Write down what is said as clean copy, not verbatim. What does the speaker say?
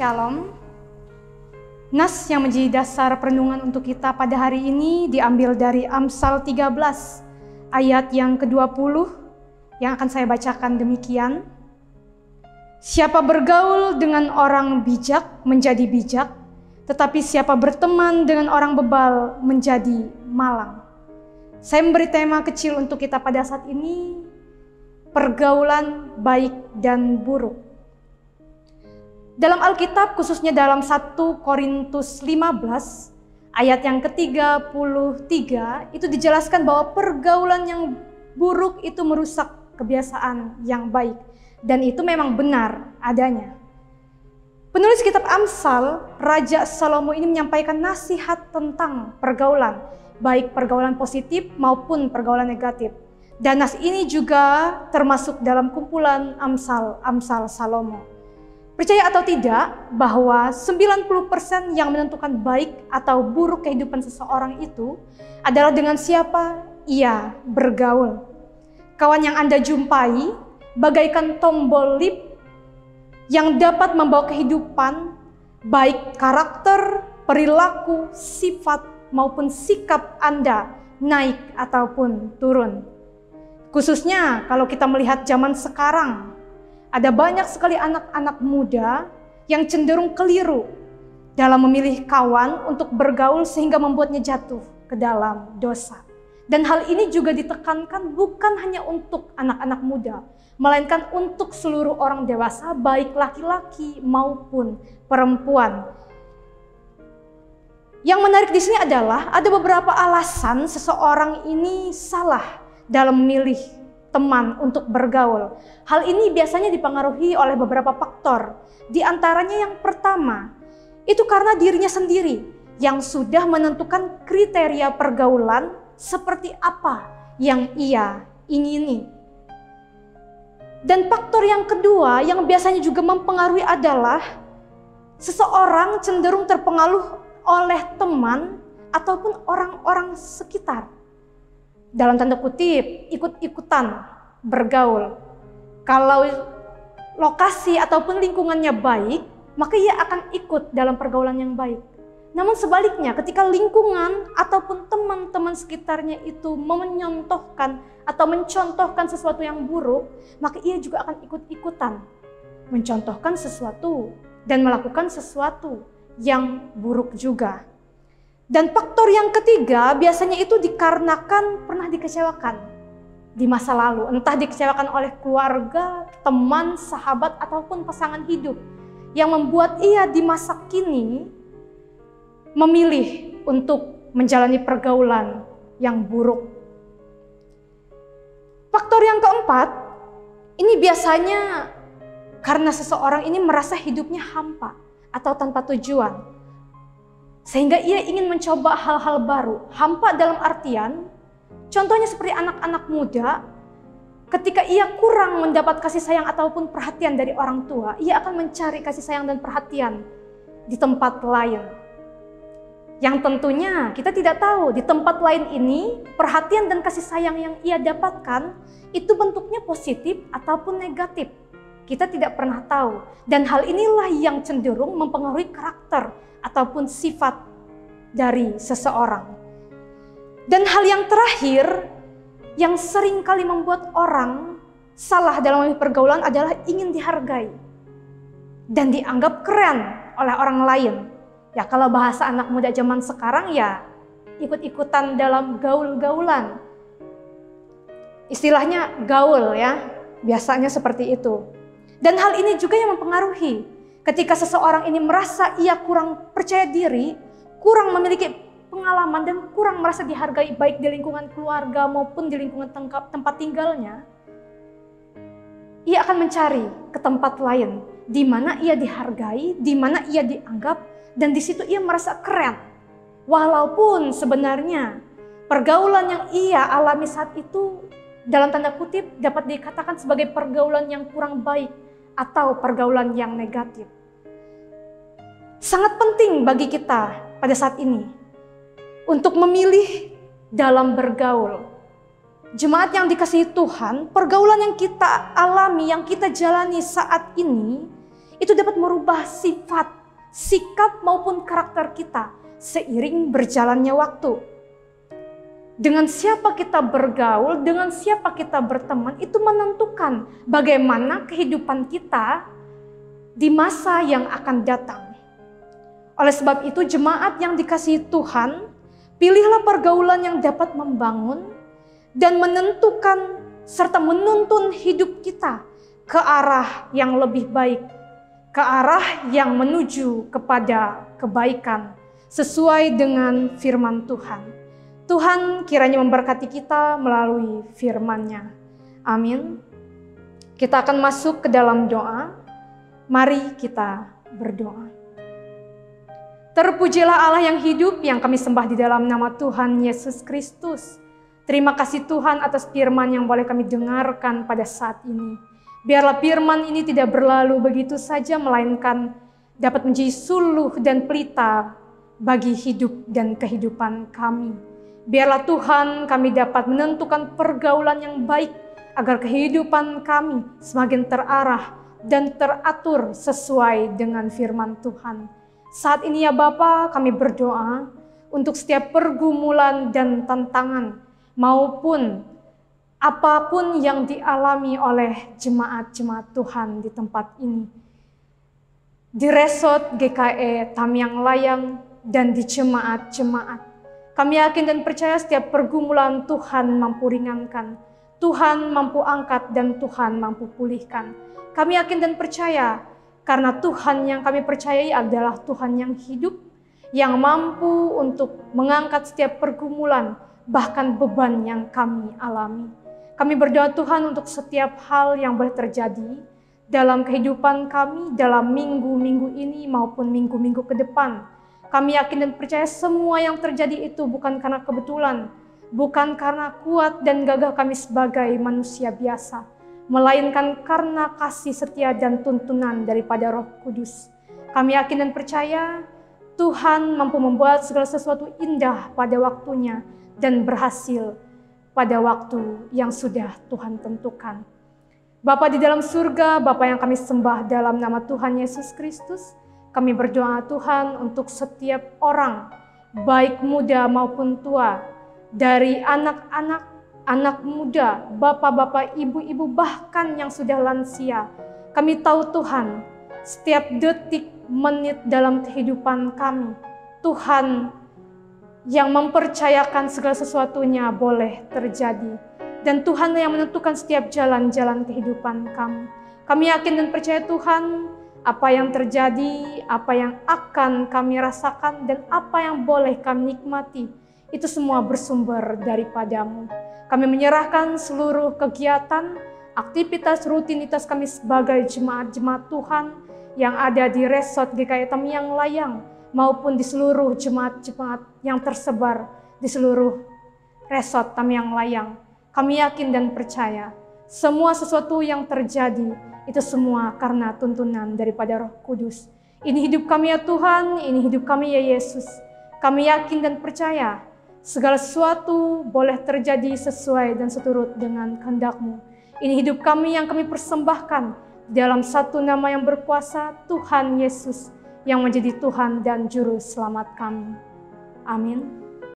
Shalom. Nas yang menjadi dasar perenungan untuk kita pada hari ini diambil dari Amsal 13 ayat yang ke-20 yang akan saya bacakan demikian. Siapa bergaul dengan orang bijak menjadi bijak, tetapi siapa berteman dengan orang bebal menjadi malang. Saya memberi tema kecil untuk kita pada saat ini, pergaulan baik dan buruk. Dalam Alkitab, khususnya dalam 1 Korintus 15, ayat yang ke-33, itu dijelaskan bahwa pergaulan yang buruk itu merusak kebiasaan yang baik. Dan itu memang benar adanya. Penulis kitab Amsal, Raja Salomo ini menyampaikan nasihat tentang pergaulan, baik pergaulan positif maupun pergaulan negatif. Dan nas ini juga termasuk dalam kumpulan Amsal Salomo. Percaya atau tidak bahwa 90% yang menentukan baik atau buruk kehidupan seseorang itu adalah dengan siapa ia bergaul. Kawan yang Anda jumpai bagaikan tombol lip yang dapat membawa kehidupan, baik karakter, perilaku, sifat maupun sikap Anda naik ataupun turun. Khususnya kalau kita melihat zaman sekarang, ada banyak sekali anak-anak muda yang cenderung keliru dalam memilih kawan untuk bergaul sehingga membuatnya jatuh ke dalam dosa. Dan hal ini juga ditekankan bukan hanya untuk anak-anak muda, melainkan untuk seluruh orang dewasa, baik laki-laki maupun perempuan. Yang menarik di sini adalah ada beberapa alasan seseorang ini salah dalam memilih teman untuk bergaul. Hal ini biasanya dipengaruhi oleh beberapa faktor. Di antaranya yang pertama, itu karena dirinya sendiri yang sudah menentukan kriteria pergaulan seperti apa yang ia ingini. Dan faktor yang kedua yang biasanya juga mempengaruhi adalah seseorang cenderung terpengaruh oleh teman ataupun orang-orang sekitar. Dalam tanda kutip, ikut-ikutan bergaul. Kalau lokasi ataupun lingkungannya baik, maka ia akan ikut dalam pergaulan yang baik. Namun sebaliknya, ketika lingkungan ataupun teman-teman sekitarnya itu menyontohkan atau mencontohkan sesuatu yang buruk, maka ia juga akan ikut-ikutan mencontohkan sesuatu dan melakukan sesuatu yang buruk juga. Dan faktor yang ketiga biasanya itu dikarenakan pernah dikecewakan di masa lalu. Entah dikecewakan oleh keluarga, teman, sahabat, ataupun pasangan hidup. Yang membuat ia di masa kini memilih untuk menjalani pergaulan yang buruk. Faktor yang keempat, ini biasanya karena seseorang ini merasa hidupnya hampa atau tanpa tujuan. Sehingga ia ingin mencoba hal-hal baru. Hampa dalam artian, contohnya seperti anak-anak muda, ketika ia kurang mendapat kasih sayang ataupun perhatian dari orang tua, ia akan mencari kasih sayang dan perhatian di tempat lain. Yang tentunya kita tidak tahu di tempat lain ini, perhatian dan kasih sayang yang ia dapatkan, itu bentuknya positif ataupun negatif. Kita tidak pernah tahu. Dan hal inilah yang cenderung mempengaruhi karakter ataupun sifat dari seseorang. Dan hal yang terakhir yang sering kali membuat orang salah dalam memilih pergaulan adalah ingin dihargai dan dianggap keren oleh orang lain. Ya kalau bahasa anak muda zaman sekarang ya ikut-ikutan dalam gaul-gaulan. Istilahnya gaul ya, biasanya seperti itu. Dan hal ini juga yang mempengaruhi. Ketika seseorang ini merasa ia kurang percaya diri, kurang memiliki pengalaman dan kurang merasa dihargai baik di lingkungan keluarga maupun di lingkungan tempat tinggalnya, ia akan mencari ke tempat lain di mana ia dihargai, di mana ia dianggap, dan di situ ia merasa keren. Walaupun sebenarnya pergaulan yang ia alami saat itu dalam tanda kutip dapat dikatakan sebagai pergaulan yang kurang baik atau pergaulan yang negatif. Sangat penting bagi kita pada saat ini untuk memilih dalam bergaul. Jemaat yang dikasihi Tuhan, pergaulan yang kita alami, yang kita jalani saat ini, itu dapat merubah sifat, sikap maupun karakter kita seiring berjalannya waktu. Dengan siapa kita bergaul, dengan siapa kita berteman, itu menentukan bagaimana kehidupan kita di masa yang akan datang. Oleh sebab itu, jemaat yang dikasihi Tuhan, pilihlah pergaulan yang dapat membangun dan menentukan serta menuntun hidup kita ke arah yang lebih baik, ke arah yang menuju kepada kebaikan sesuai dengan firman Tuhan. Tuhan kiranya memberkati kita melalui firman-Nya. Amin. Kita akan masuk ke dalam doa. Mari kita berdoa. Terpujilah Allah yang hidup yang kami sembah di dalam nama Tuhan Yesus Kristus. Terima kasih Tuhan atas firman yang boleh kami dengarkan pada saat ini. Biarlah firman ini tidak berlalu begitu saja, melainkan dapat menjadi suluh dan pelita bagi hidup dan kehidupan kami. Biarlah Tuhan kami dapat menentukan pergaulan yang baik agar kehidupan kami semakin terarah dan teratur sesuai dengan firman Tuhan. Saat ini ya Bapa, kami berdoa untuk setiap pergumulan dan tantangan maupun apapun yang dialami oleh jemaat-jemaat Tuhan di tempat ini. Di Resort GKE Tamyang Layang dan di jemaat-jemaat. Kami yakin dan percaya setiap pergumulan Tuhan mampu ringankan, Tuhan mampu angkat dan Tuhan mampu pulihkan. Kami yakin dan percaya karena Tuhan yang kami percayai adalah Tuhan yang hidup, yang mampu untuk mengangkat setiap pergumulan, bahkan beban yang kami alami. Kami berdoa Tuhan untuk setiap hal yang boleh terjadi dalam kehidupan kami, dalam minggu-minggu ini maupun minggu-minggu ke depan. Kami yakin dan percaya semua yang terjadi itu bukan karena kebetulan, bukan karena kuat dan gagah kami sebagai manusia biasa, melainkan karena kasih setia dan tuntunan daripada Roh Kudus. Kami yakin dan percaya Tuhan mampu membuat segala sesuatu indah pada waktunya dan berhasil pada waktu yang sudah Tuhan tentukan. Bapa di dalam surga, Bapa yang kami sembah dalam nama Tuhan Yesus Kristus, kami berdoa Tuhan untuk setiap orang, baik muda maupun tua, dari anak-anak, anak muda, bapak-bapak, ibu-ibu, bahkan yang sudah lansia. Kami tahu Tuhan, setiap detik, menit dalam kehidupan kami, Tuhan yang mempercayakan segala sesuatunya boleh terjadi. Dan Tuhan yang menentukan setiap jalan-jalan kehidupan kami. Kami yakin dan percaya Tuhan, apa yang terjadi, apa yang akan kami rasakan, dan apa yang boleh kami nikmati, itu semua bersumber daripada-Mu. Kami menyerahkan seluruh kegiatan, aktivitas, rutinitas kami sebagai jemaat-jemaat Tuhan yang ada di Resort GKE Tamyang Layang, maupun di seluruh jemaat-jemaat yang tersebar di seluruh Resort Tamyang Layang. Kami yakin dan percaya, semua sesuatu yang terjadi, itu semua karena tuntunan daripada Roh Kudus. Ini hidup kami ya Tuhan, ini hidup kami ya Yesus. Kami yakin dan percaya segala sesuatu boleh terjadi sesuai dan seturut dengan kehendak-Mu. Ini hidup kami yang kami persembahkan dalam satu nama yang berkuasa, Tuhan Yesus, yang menjadi Tuhan dan Juru Selamat kami. Amin.